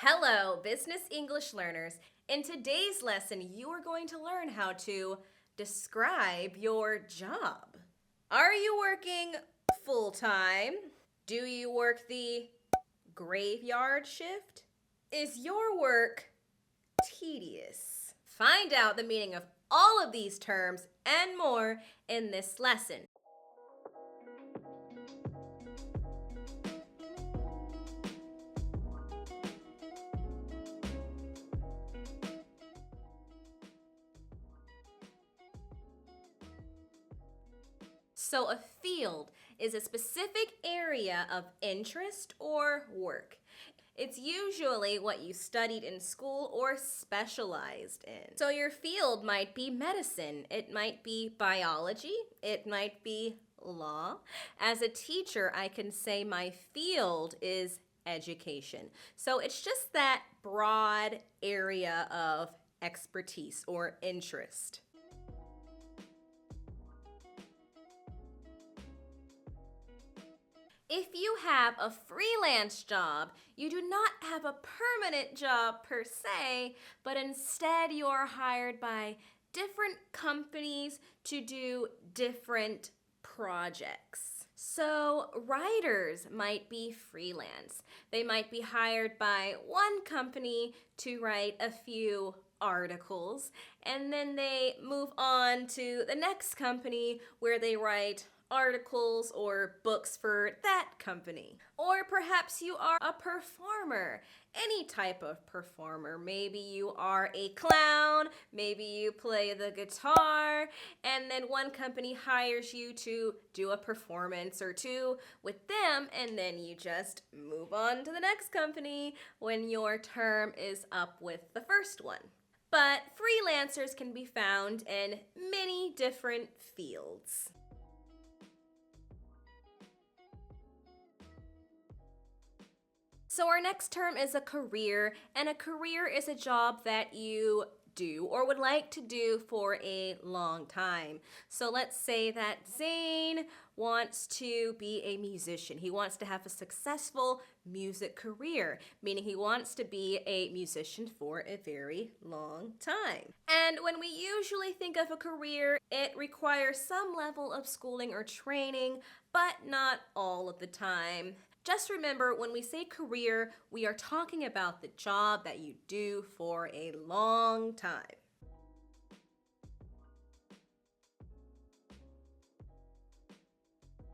Hello, business English learners. In today's lesson, you are going to learn how to describe your job. Are you working full-time? Do you work the graveyard shift? Is your work tedious? Find out the meaning of all of these terms and more in this lesson. So a field is a specific area of interest or work. It's usually what you studied in school or specialized in. So your field might be medicine, it might be biology, it might be law. As a teacher, I can say my field is education. So it's just that broad area of expertise or interest. If you have a freelance job, you do not have a permanent job per se, but instead you are hired by different companies to do different projects. So writers might be freelance. They might be hired by one company to write a few articles, and then they move on to the next company where they write articles or books for that company. Or perhaps you are a performer, any type of performer. Maybe you are a clown, maybe you play the guitar, and then one company hires you to do a performance or two with them, and then you just move on to the next company when your term is up with the first one. But freelancers can be found in many different fields. So our next term is a career, and a career is a job that you do or would like to do for a long time. So let's say that Zane wants to be a musician. He wants to have a successful music career, meaning he wants to be a musician for a very long time. And when we usually think of a career, it requires some level of schooling or training, but not all of the time. Just remember, when we say career, we are talking about the job that you do for a long time.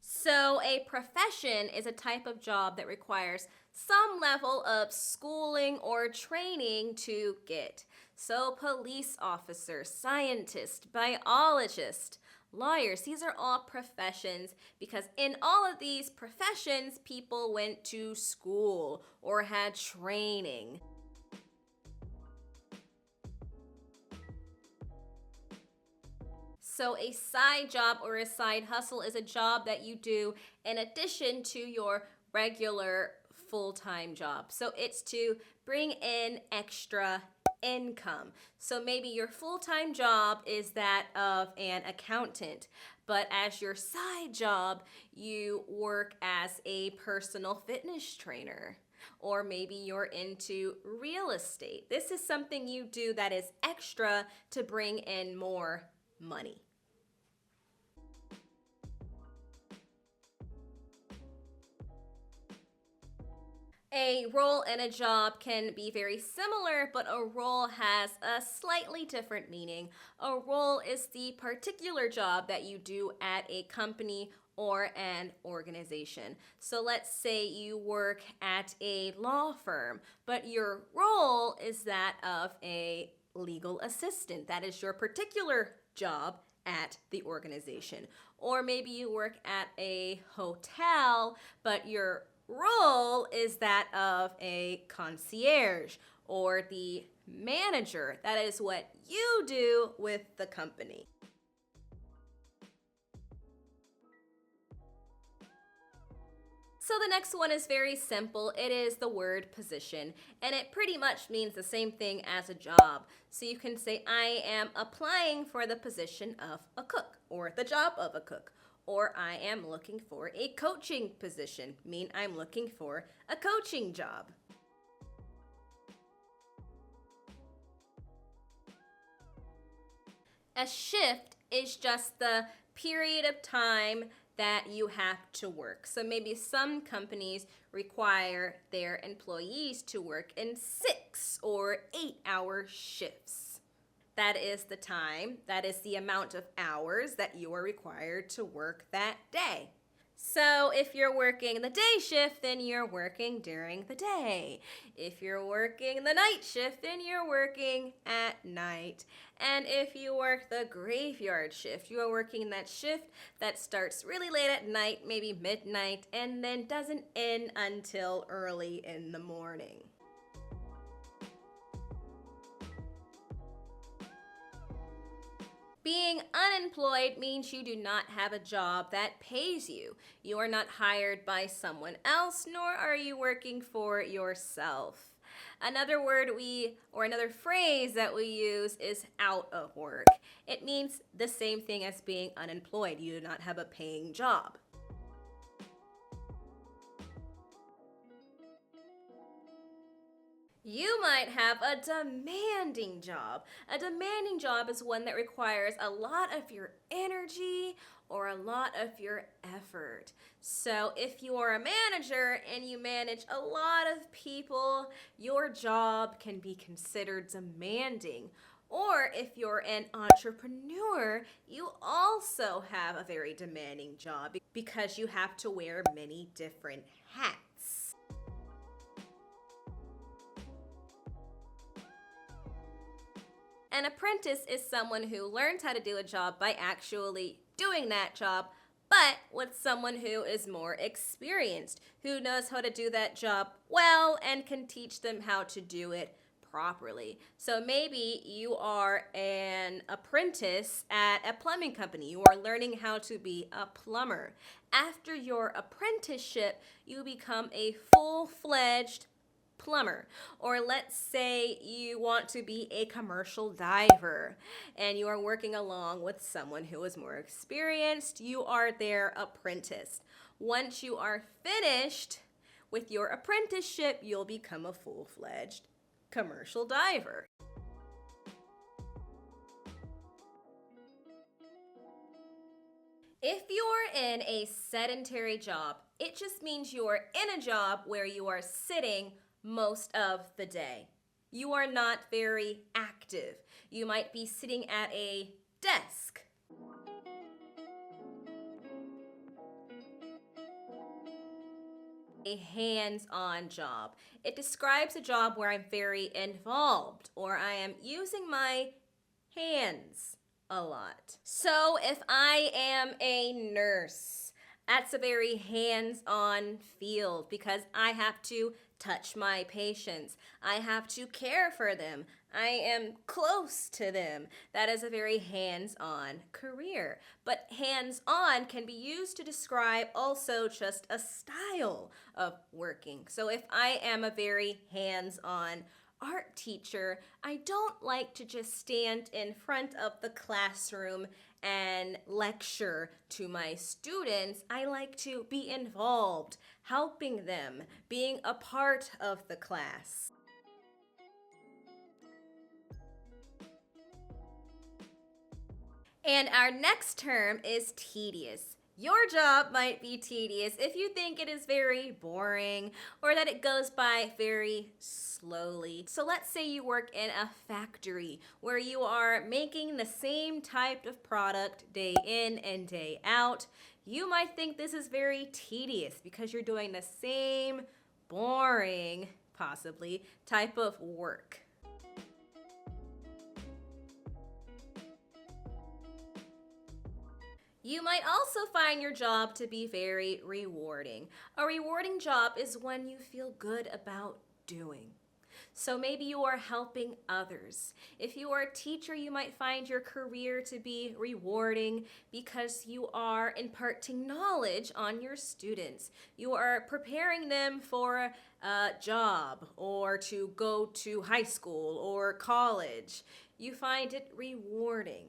So a profession is a type of job that requires some level of schooling or training to get. So police officer, scientist, biologist, lawyers, these are all professions because in all of these professions, people went to school or had training. So a side job or a side hustle is a job that you do in addition to your regular full-time job. So it's to bring in extra income. So maybe your full-time job is that of an accountant, but as your side job, you work as a personal fitness trainer. Or maybe you're into real estate. This is something you do that is extra to bring in more money. A role in a job can be very similar, but a role has a slightly different meaning. A role is the particular job that you do at a company or an organization. So let's say you work at a law firm, but your role is that of a legal assistant. That is your particular job at the organization. Or maybe you work at a hotel, but your role is that of a concierge or the manager. That is what you do with the company. So the next one is very simple. It is the word position, and it pretty much means the same thing as a job. So you can say, I am applying for the position of a cook, or the job of a cook. Or I am looking for a coaching position, mean I'm looking for a coaching job. A shift is just the period of time that you have to work. So maybe some companies require their employees to work in 6 or 8 hour shifts. That is the time, that is the amount of hours that you are required to work that day. So if you're working the day shift, then you're working during the day. If you're working the night shift, then you're working at night. And if you work the graveyard shift, you are working that shift that starts really late at night, maybe midnight, and then doesn't end until early in the morning. Being unemployed means you do not have a job that pays you. You are not hired by someone else, nor are you working for yourself. Another phrase that we use is out of work. It means the same thing as being unemployed. You do not have a paying job. You might have a demanding job. A demanding job is one that requires a lot of your energy or a lot of your effort. So if you are a manager and you manage a lot of people, your job can be considered demanding. Or if you're an entrepreneur, you also have a very demanding job because you have to wear many different hats. An apprentice is someone who learns how to do a job by actually doing that job, but with someone who is more experienced, who knows how to do that job well and can teach them how to do it properly. So maybe you are an apprentice at a plumbing company. You are learning how to be a plumber. After your apprenticeship, you become a full-fledged plumber. Or let's say you want to be a commercial diver and you are working along with someone who is more experienced. You are their apprentice. Once you are finished with your apprenticeship, you'll become a full-fledged commercial diver. If you're in a sedentary job, it just means you're in a job where you are sitting most of the day. You are not very active. You might be sitting at a desk. A hands-on job. It describes a job where I'm very involved or I am using my hands a lot. So if I am a nurse, that's a very hands-on field because I have to touch my patients. I have to care for them. I am close to them. That is a very hands-on career. But hands-on can be used to describe also just a style of working. So if I am a very hands-on art teacher, I don't like to just stand in front of the classroom and lecture to my students. I like to be involved, helping them, being a part of the class. And our next term is tedious. Your job might be tedious if you think it is very boring or that it goes by very slowly. So let's say you work in a factory where you are making the same type of product day in and day out. You might think this is very tedious because you're doing the same boring, possibly, type of work. You might also find your job to be very rewarding. A rewarding job is one you feel good about doing. So maybe you are helping others. If you are a teacher, you might find your career to be rewarding because you are imparting knowledge on your students. You are preparing them for a job or to go to high school or college. You find it rewarding.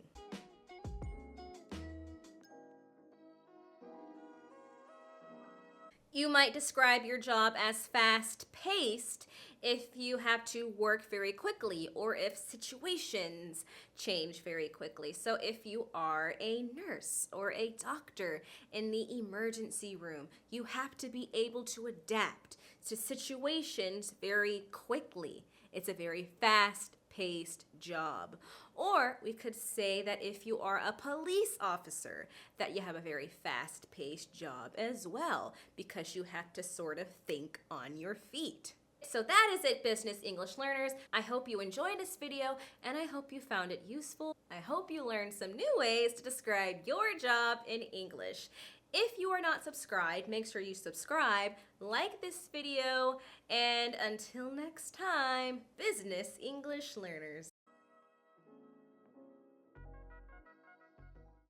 You might describe your job as fast-paced if you have to work very quickly or if situations change very quickly. So if you are a nurse or a doctor in the emergency room, you have to be able to adapt to situations very quickly. It's a very fast-paced job. Or we could say that if you are a police officer, that you have a very fast-paced job as well, because you have to sort of think on your feet. So that is it, business English learners. I hope you enjoyed this video and I hope you found it useful. I hope you learned some new ways to describe your job in English. If you are not subscribed, make sure you subscribe, like this video, and until next time, business English learners.